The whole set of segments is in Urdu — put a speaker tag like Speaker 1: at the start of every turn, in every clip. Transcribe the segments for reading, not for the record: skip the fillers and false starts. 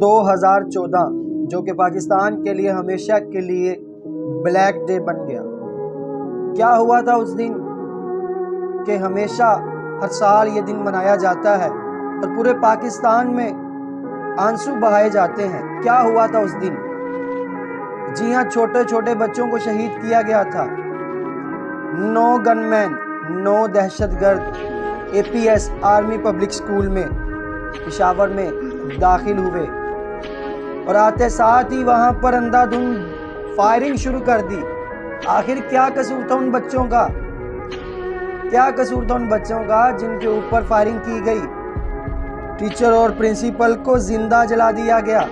Speaker 1: 2014 جو کہ پاکستان کے لیے ہمیشہ کے لیے بلیک ڈے بن گیا۔ کیا ہوا تھا اس دن کہ ہمیشہ ہر سال یہ دن منایا جاتا ہے اور پورے پاکستان میں آنسو بہائے جاتے ہیں۔ کیا ہوا تھا اس دن؟ جی ہاں، چھوٹے چھوٹے بچوں کو شہید کیا گیا تھا۔ 9 گن مین، 9 دہشت گرد A P S army public school میں پشاور میں داخل ہوئے اور آتے ساتھ ہی وہاں پر اندھا دھند فائرنگ شروع کر دی۔ آخر کیا قصور تھا ان بچوں کا؟ کیا قصور تھا ان بچوں کا جن کے اوپر فائرنگ کی گئی؟ ٹیچر اور پرنسپل کو زندہ جلا دیا گیا۔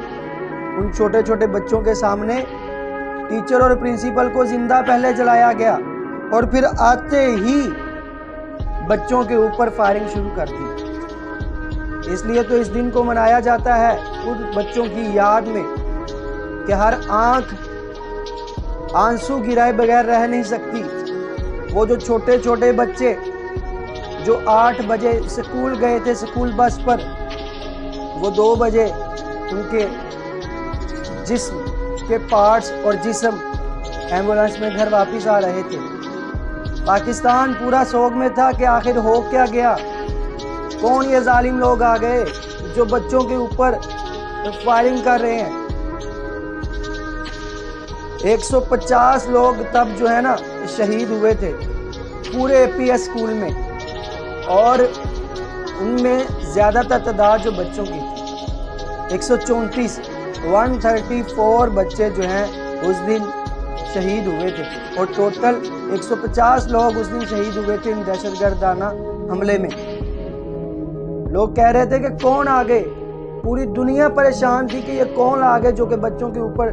Speaker 1: ان چھوٹے چھوٹے بچوں کے سامنے ٹیچر اور پرنسپل کو زندہ پہلے جلایا گیا اور پھر آتے ہی بچوں کے اوپر فائرنگ شروع کر دی۔ اس لیے تو اس دن کو منایا جاتا ہے ان بچوں کی یاد میں کہ ہر آنکھ آنسو گرائے بغیر رہ نہیں سکتی۔ وہ جو چھوٹے چھوٹے بچے جو 8 بجے سکول گئے تھے سکول بس پر، وہ 2 بجے ان کے جسم کے پارٹس اور جسم ایمبولینس میں گھر واپس آ رہے تھے۔ پاکستان پورا سوگ میں تھا کہ آخر ہو کیا گیا؟ کون یہ ظالم لوگ آ گئے جو بچوں کے اوپر فائرنگ کر رہے ہیں؟ 150 لوگ تب جو ہے نا شہید ہوئے تھے پورے اے پی ایس سکول میں، اور ان میں زیادہ تر تعداد جو بچوں کی تھی 134 بچے جو ہیں اس دن شہید ہوئے تھے، اور ٹوٹل 150 لوگ اس دن شہید ہوئے تھے ان دہشت گردانہ حملے میں۔ لوگ کہہ رہے تھے کہ کون آگے؟ پوری دنیا پریشان تھی کہ یہ کون آگے جو کہ بچوں کے اوپر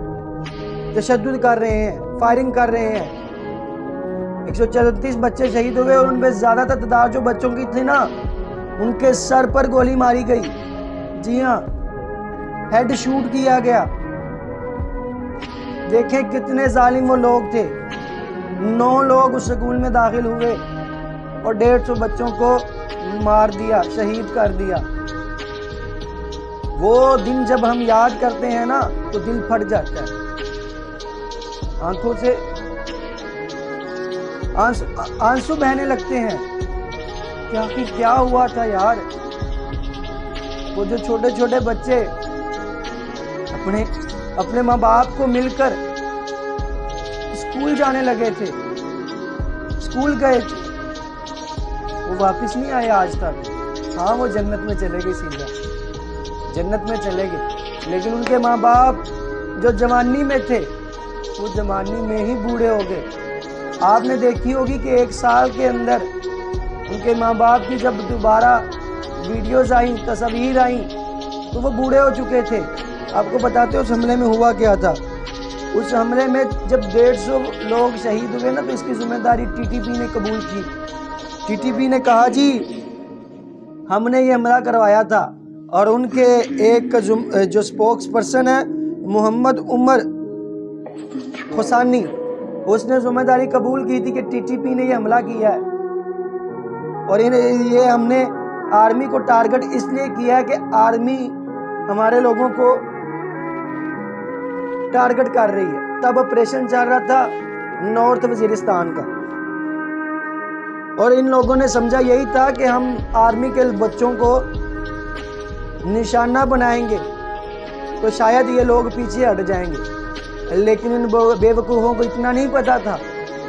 Speaker 1: تشدد کر رہے ہیں، فائرنگ کر رہے ہیں۔ 134 بچے شہید ہوئے اور ان میں زیادہ تر تعداد جو بچوں کی تھی نا، ان کے سر پر گولی ماری گئی۔ جی ہاں، ہیڈ شوٹ کیا گیا۔ دیکھیں کتنے ظالم وہ لوگ تھے۔ 9 لوگ اس سکول میں داخل ہوئے اور 150 بچوں کو مار دیا، شہید کر دیا۔ وہ دن جب ہم یاد کرتے ہیں نا تو دل پھٹ جاتا ہے، آنکھوں سے آنسو بہنے لگتے ہیں کہ آخر کیا ہوا تھا یار؟ وہ جو چھوٹے چھوٹے بچے اپنے ماں باپ کو مل کر اسکول جانے لگے تھے، اسکول گئے تھے، وہ واپس نہیں آئے آج تک۔ ہاں، وہ جنت میں چلے گئے، سیدھا جنت میں چلے گئے، لیکن ان کے ماں باپ جو جوانی میں تھے وہ جوانی میں ہی بوڑھے ہو گئے۔ آپ نے دیکھی ہوگی کہ 1 سال کے اندر ان کے ماں باپ کی جب دوبارہ ویڈیوز آئیں، تصاویر آئیں، تو وہ بوڑھے ہو چکے تھے۔ آپ کو بتاتے ہیں اس حملے میں ہوا کیا تھا۔ اس حملے میں جب 150 لوگ شہید ہوئے نا، تو اس کی ذمہ داری ٹی ٹی پی نے قبول کی۔ ٹی ٹی پی نے کہا جی ہم نے یہ حملہ کروایا تھا، اور ان کے ایک جو سپوکس پرسن ہے محمد عمر حسانی، اس نے ذمہ داری قبول کی تھی کہ ٹی ٹی پی نے یہ حملہ کیا ہے، اور یہ ہم نے آرمی کو ٹارگٹ اس لیے کیا ہے کہ آرمی ہمارے لوگوں کو ٹارگٹ کر رہی ہے۔ تب آپریشن چل رہا تھا نارتھ وزیرستان کا، اور ان لوگوں نے سمجھا یہی تھا کہ ہم آرمی کے بچوں کو نشانہ بنائیں گے تو شاید یہ لوگ پیچھے ہٹ جائیں گے، لیکن ان بے وقوفوں کو اتنا نہیں پتا تھا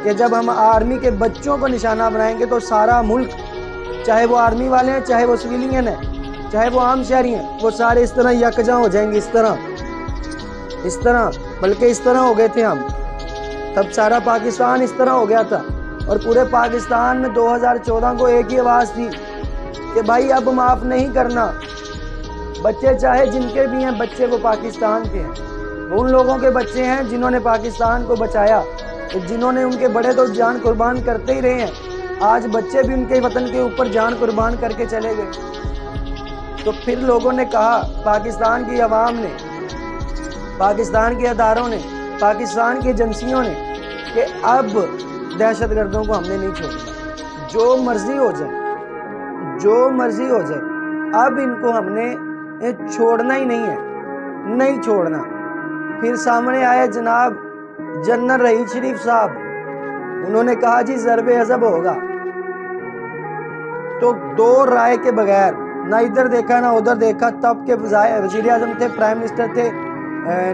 Speaker 1: کہ جب ہم آرمی کے بچوں کو نشانہ بنائیں گے تو سارا ملک، چاہے وہ آرمی والے ہیں، چاہے وہ سویلین ہیں، چاہے وہ عام شہری ہیں، وہ سارے اس طرح یکجا ہو جائیں گے، اس طرح بلکہ اس طرح ہو گئے تھے ہم۔ تب سارا پاکستان اس طرح ہو گیا تھا، اور پورے پاکستان میں 2014 کو ایک ہی آواز تھی کہ بھائی اب معاف نہیں کرنا۔ بچے چاہے جن کے بھی ہیں بچے، وہ پاکستان کے ہیں، وہ ان لوگوں کے بچے ہیں جنہوں نے پاکستان کو بچایا، جنہوں نے ان کے بڑے تو جان قربان کرتے ہی رہے ہیں، آج بچے بھی ان کے وطن کے اوپر جان قربان کر کے چلے گئے۔ تو پھر لوگوں نے کہا، پاکستان کی عوام نے، پاکستان کے اداروں نے، پاکستان کی ایجنسیوں نے، کہ اب دہشت گردوں کو ہم نے نہیں چھوڑنا، جو مرضی ہو جائے، اب ان کو ہم نے چھوڑنا ہی نہیں ہے، نہیں چھوڑنا۔ پھر سامنے آئے جناب جنرل رحیل شریف صاحب، انہوں نے کہا جی ضرب عضب ہوگا، تو دو رائے کے بغیر، نہ ادھر دیکھا نہ ادھر دیکھا، تب کے وزیر اعظم تھے، پرائم منسٹر تھے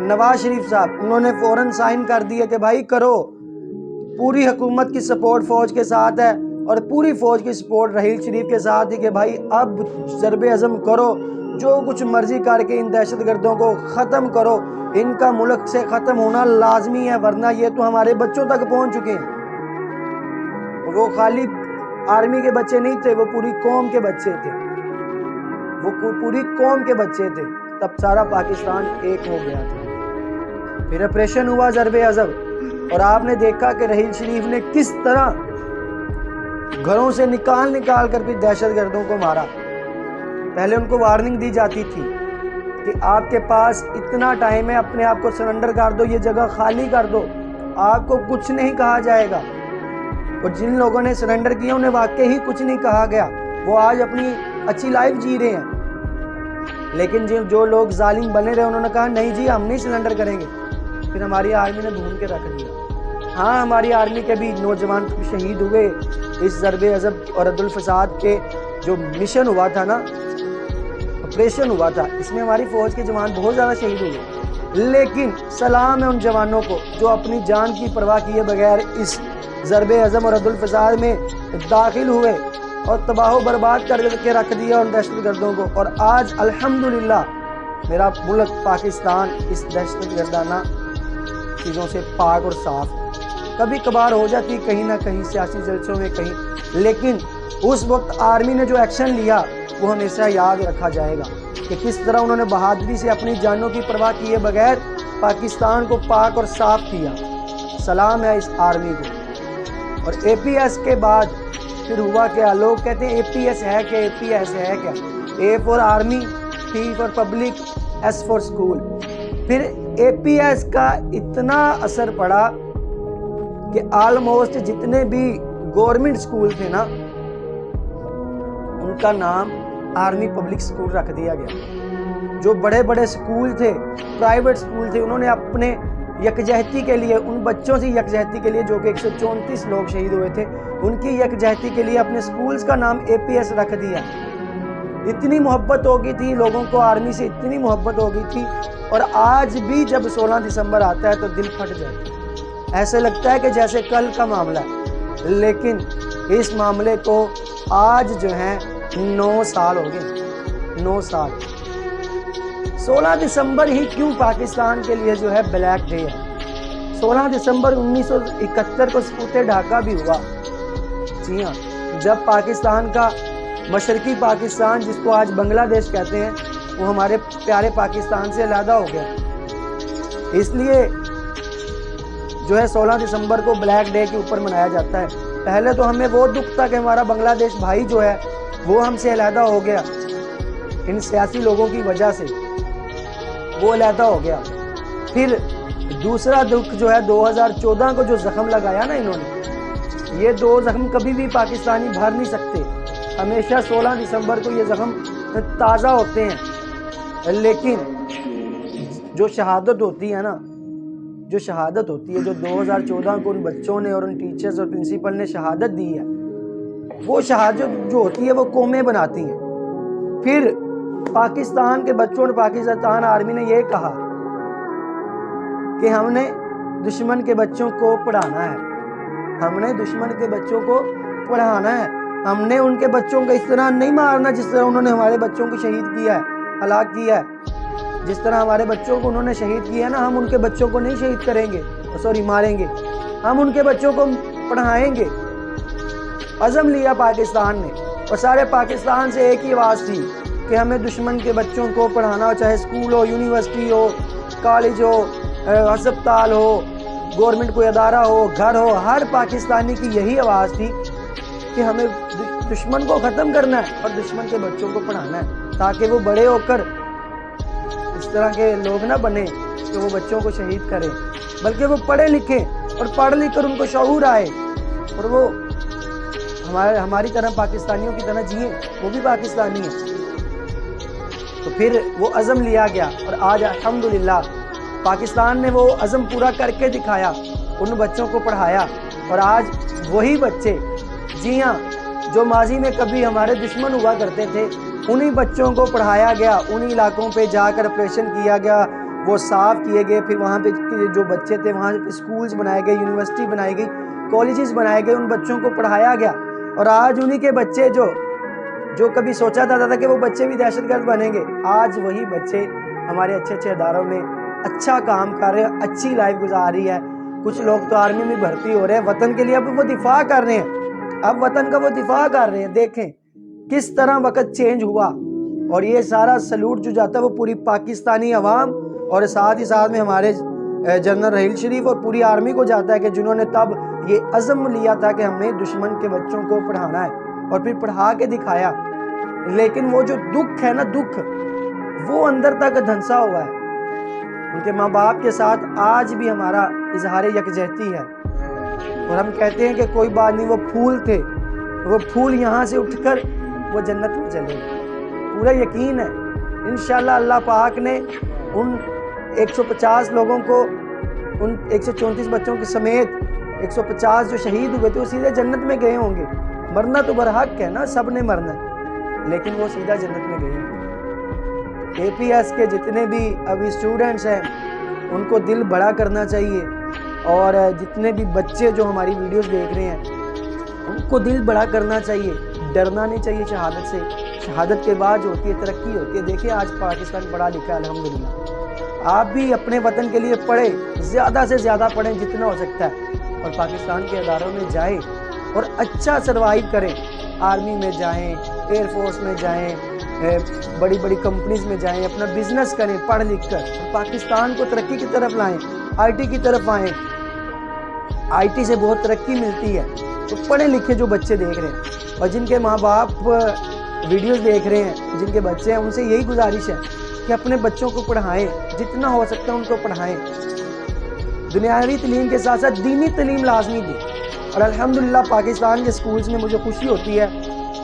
Speaker 1: نواز شریف صاحب، انہوں نے فوراً سائن کر دیا کہ بھائی کرو۔ پوری حکومت کی سپورٹ فوج کے ساتھ ہے اور پوری فوج کی سپورٹ رحیل شریف کے ساتھ ہے کہ بھائی اب ضرب عضم کرو، جو کچھ مرضی کر کے ان دہشت گردوں کو ختم کرو، ان کا ملک سے ختم ہونا لازمی ہے، ورنہ یہ تو ہمارے بچوں تک پہنچ چکے ہیں۔ وہ خالی آرمی کے بچے نہیں تھے، وہ پوری قوم کے بچے تھے، وہ پوری قوم کے بچے تھے۔ تب سارا پاکستان ایک ہو گیا تھا۔ پھر آپریشن ہوا ضرب عضب، اور آپ نے دیکھا کہ رحیل شریف نے کس طرح گھروں سے نکال کر بھی دہشت گردوں کو مارا۔ پہلے ان کو وارننگ دی جاتی تھی کہ آپ کے پاس اتنا ٹائم ہے، اپنے آپ کو سرنڈر کر دو، یہ جگہ خالی کر دو، آپ کو کچھ نہیں کہا جائے گا۔ اور جن لوگوں نے سرنڈر کیا انہیں واقعی ہی کچھ نہیں کہا گیا، وہ آج اپنی اچھی لائف جی رہے ہیں۔ لیکن جو لوگ ظالم بنے رہے انہوں نے کہا نہیں جی ہم نہیں سرنڈر کریں گے۔ پھر ہماری آرمی نے بھون کے رکھ دیا۔ ہاں ہماری آرمی کے بھی نوجوان شہید ہوئے اس ضرب عضب اور عدل الفساد کے جو مشن ہوا تھا نا، آپریشن ہوا تھا، اس میں ہماری فوج کے جوان بہت زیادہ شہید ہوئے، لیکن سلام ہے ان جوانوں کو جو اپنی جان کی پرواہ کیے بغیر اس ضرب عضب اور عدل الفساد میں داخل ہوئے اور تباہ و برباد کر کے رکھ دیا ان دہشت گردوں کو۔ اور آج الحمدللہ میرا ملک پاکستان اس دہشت گردانہ چیزوں سے پاک اور صاف۔ کبھی کبھار ہو جاتی کہیں نہ کہیں سیاسی جلسوں میں کہیں، لیکن اس وقت آرمی نے جو ایکشن لیا وہ ہمیشہ یاد رکھا جائے گا کہ کس طرح انہوں نے بہادری سے اپنی جانوں کی پرواہ کیے بغیر پاکستان کو پاک اور صاف کیا۔ سلام ہے اس آرمی کو۔ اور اے پی ایس کے بعد پھر ہوا کیا؟ لوگ کہتے ہیں اے پی ایس ہے کیا، اے پی ایس ہے کیا؟ A for army, P for public, S for school. پھر اے پی ایس کا اتنا اثر پڑا کہ آلموسٹ جتنے بھی گورنمنٹ سکول تھے نا ان کا نام آرمی پبلک سکول رکھ دیا گیا۔ جو بڑے بڑے سکول تھے، پرائیویٹ سکول تھے، انہوں نے اپنے یکجہتی کے لیے، ان بچوں سے یکجہتی کے لیے جو کہ 134 لوگ شہید ہوئے تھے، ان کی یکجہتی کے لیے اپنے سکولز کا نام اے پی ایس رکھ دیا۔ اتنی محبت ہو گئی تھی لوگوں کو، آرمی سے اتنی محبت ہو گئی تھی، اور آج بھی جب 16 دسمبر آتا ہے تو دل پھٹ جاتا ہے، ایسے لگتا ہے کہ جیسے کل کا معاملہ ہے۔ لیکن اس معاملے کو آج جو ہے 9 سال ہو گئے، 9 سال۔ 16 دسمبر ہی کیوں پاکستان کے لیے جو ہے بلیک ڈے ہے؟ 16 دسمبر 1971 کو سقوط ڈھاکہ بھی ہوا۔ جی ہاں، جب پاکستان کا مشرقی پاکستان، جس کو آج بنگلہ دیش کہتے ہیں، وہ ہمارے پیارے پاکستان سے علیحدہ ہو گیا۔ اس لیے جو ہے 16 دسمبر کو بلیک ڈے کے اوپر منایا جاتا ہے۔ پہلے تو ہمیں وہ دکھ تھا کہ ہمارا بنگلہ دیش بھائی جو ہے وہ ہم سے علیحدہ ہو گیا، ان سیاسی لوگوں کی وجہ سے وہ علیحدہ ہو گیا۔ پھر دوسرا دکھ جو ہے 2014 کو جو زخم لگایا نا انہوں نے، یہ 2 زخم کبھی بھی پاکستانی بھر نہیں سکتے، ہمیشہ 16 دسمبر کو یہ زخم تازہ ہوتے ہیں۔ لیکن جو شہادت ہوتی ہے نا، جو شہادت ہوتی ہے، جو 2014 کو ان بچوں نے اور ان ٹیچرز اور پرنسپل نے شہادت دی ہے، وہ شہادت جو ہوتی ہے وہ قومیں بناتی ہیں۔ پھر پاکستان کے بچوں اور پاکستان آرمی نے یہ کہا کہ ہم نے دشمن کے بچوں کو پڑھانا ہے، ہم نے دشمن کے بچوں کو پڑھانا ہے، ہم نے ان کے بچوں کو اس طرح نہیں مارنا جس طرح انہوں نے ہمارے بچوں کو شہید کیا ہے، ہلاک کیا ہے۔ جس طرح ہمارے بچوں کو انہوں نے شہید کیا نا، ہم ان کے بچوں کو نہیں شہید کریں گے، ماریں گے، ہم ان کے بچوں کو پڑھائیں گے۔ عزم لیا پاکستان نے، اور سارے پاکستان سے ایک ہی آواز تھی کہ ہمیں دشمن کے بچوں کو پڑھانا ہو، چاہے اسکول ہو، یونیورسٹی ہو، کالج ہو، ہسپتال ہو، گورنمنٹ کوئی ادارہ ہو، گھر ہو، ہر پاکستانی کی یہی آواز تھی کہ ہمیں دشمن کو ختم کرنا ہے اور دشمن کے بچوں کو پڑھانا ہے، تاکہ وہ بڑے ہو کر اس طرح کے لوگ نہ بنے کہ وہ بچوں کو شہید کریں، بلکہ وہ پڑھے لکھیں اور پڑھ لکھ کر ان کو شعور آئے اور وہ ہماری طرح پاکستانیوں کی طرح جئیں، وہ بھی پاکستانی ہیں۔ تو پھر وہ عزم لیا گیا اور آج الحمدللہ پاکستان نے وہ عزم پورا کر کے دکھایا، ان بچوں کو پڑھایا، اور آج وہی بچے، جی ہاں، جو ماضی میں کبھی ہمارے دشمن ہوا کرتے تھے، انہی بچوں کو پڑھایا گیا، انہی علاقوں پہ جا کر آپریشن کیا گیا، وہ صاف کیے گئے، پھر وہاں پہ جو بچے تھے وہاں پہ سکولز بنائے گئے، یونیورسٹی بنائی گئی، کالجز بنائے گئے، ان بچوں کو پڑھایا گیا، اور آج انہی کے بچے جو کبھی سوچا تھا کہ وہ بچے بھی دہشت گرد بنیں گے، آج وہی بچے ہمارے اچھے اچھے اداروں میں اچھا کام کر رہے ہیں، اچھی لائف گزار رہی ہے۔ کچھ لوگ تو آرمی میں بھرتی ہو رہے ہیں وطن کے لیے، اب وہ دفاع کر رہے ہیں، اب وطن کا وہ دفاع کر رہے ہیں۔ دیکھیں کس طرح وقت چینج ہوا، اور یہ سارا سلوٹ جو جاتا ہے وہ پوری پاکستانی عوام اور ساتھ ہی ساتھ میں ہمارے جنرل رحیل شریف اور پوری آرمی کو جاتا ہے کہ جنہوں نے تب یہ عزم لیا تھا کہ ہم نے دشمن کے بچوں کو پڑھانا ہے اور پھر پڑھا کے دکھایا۔ لیکن وہ جو دکھ ہے نا، دکھ وہ اندر تک دھنسا ہوا ہے۔ ان کے ماں باپ کے ساتھ آج بھی ہمارا اظہار یکجہتی ہے، اور ہم کہتے ہیں کہ کوئی بات نہیں، وہ پھول تھے، وہ پھول یہاں سے اٹھ کر وہ جنت میں چلے گئے۔ پورا یقین ہے انشاءاللہ اللہ پاک نے ان 150 لوگوں کو، ان 134 بچوں کے سمیت 150 جو شہید ہوئے تھے وہ سیدھے جنت میں گئے ہوں گے۔ مرنا تو برحق ہے نا، سب نے مرنا ہے، لیکن وہ سیدھا جنت میں گئے ہوں گے۔ اے پی ایس کے جتنے بھی ابھی اسٹوڈنٹس ہیں ان کو دل بڑا کرنا چاہیے، اور جتنے بھی بچے جو ہماری ویڈیوز دیکھ رہے ہیں ان کو دل بڑا کرنا چاہیے، ڈرنا نہیں چاہیے شہادت سے۔ شہادت کے بعد جو ہوتی ہے ترقی ہوتی ہے۔ دیکھیں آج پاکستان پڑھا لکھا ہے الحمدللہ۔ آپ بھی اپنے وطن کے لیے پڑھیں، زیادہ سے زیادہ پڑھیں جتنا ہو سکتا ہے، اور پاکستان کے اداروں میں جائیں اور اچھا سروائیو کریں۔ آرمی میں جائیں، ایئر فورس میں جائیں، بڑی بڑی کمپنیز میں جائیں، اپنا بزنس کریں پڑھ لکھ کر، پاکستان کو ترقی کی طرف لائیں، آئی ٹی کی طرف آئیں۔ آئی ٹی سے بہت ترقی ملتی ہے۔ تو پڑھے لکھے جو بچے دیکھ رہے ہیں اور جن کے ماں باپ ویڈیوز دیکھ رہے ہیں، جن کے بچے ہیں، ان سے یہی گزارش ہے کہ اپنے بچوں کو پڑھائیں، جتنا ہو سکتا ہے ان کو پڑھائیں۔ دنیاوی تعلیم کے ساتھ ساتھ دینی تعلیم لازمی دیں، اور الحمدللہ پاکستان کے سکولز میں مجھے خوشی ہوتی ہے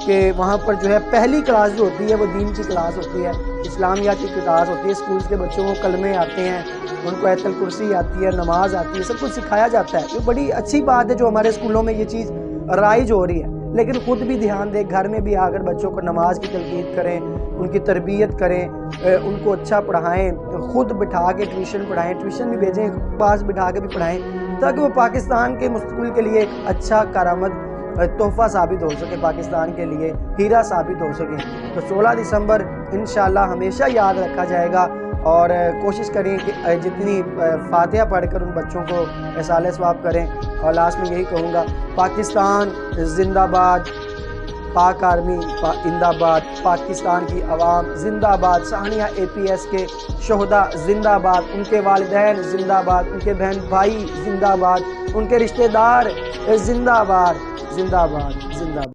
Speaker 1: کہ وہاں پر جو ہے پہلی کلاس جو ہوتی ہے وہ دین کی کلاس ہوتی ہے، اسلامیات کی کلاس ہوتی ہے۔ سکولز کے بچوں کو کلمے آتے ہیں، ان کو آیت الکرسی آتی ہے، نماز آتی ہے، سب کچھ سکھایا جاتا ہے۔ یہ بڑی اچھی بات ہے جو ہمارے اسکولوں میں یہ چیز رائج ہو رہی ہے، لیکن خود بھی دھیان دیں، گھر میں بھی آ کر بچوں کو نماز کی تلقین کریں، ان کی تربیت کریں، ان کو اچھا پڑھائیں، خود بٹھا کے ٹیوشن پڑھائیں، ٹیوشن بھی بھیجیں، پاس بٹھا کے بھی پڑھائیں، تاکہ وہ پاکستان کے مستقبل کے لیے ایک اچھا کارآمد تحفہ ثابت ہو سکے، پاکستان کے لیے ہیرا ثابت ہو سکے۔ تو 16 دسمبر انشاءاللہ ہمیشہ یاد رکھا جائے گا، اور کوشش کریں کہ جتنی فاتحہ پڑھ کر ان بچوں کو احصال ثواب کریں۔ اور لاسٹ میں یہی کہوں گا، پاکستان زندہ باد، پاک آرمی زندہ باد، پاکستان کی عوام زندہ باد، سہانیہ اے پی ایس کے شہداء زندہ باد، ان کے والدین زندہ باد، ان کے بہن بھائی زندہ باد، ان کے رشتہ دار زندہ باد، زندہ باد، زندہ باد۔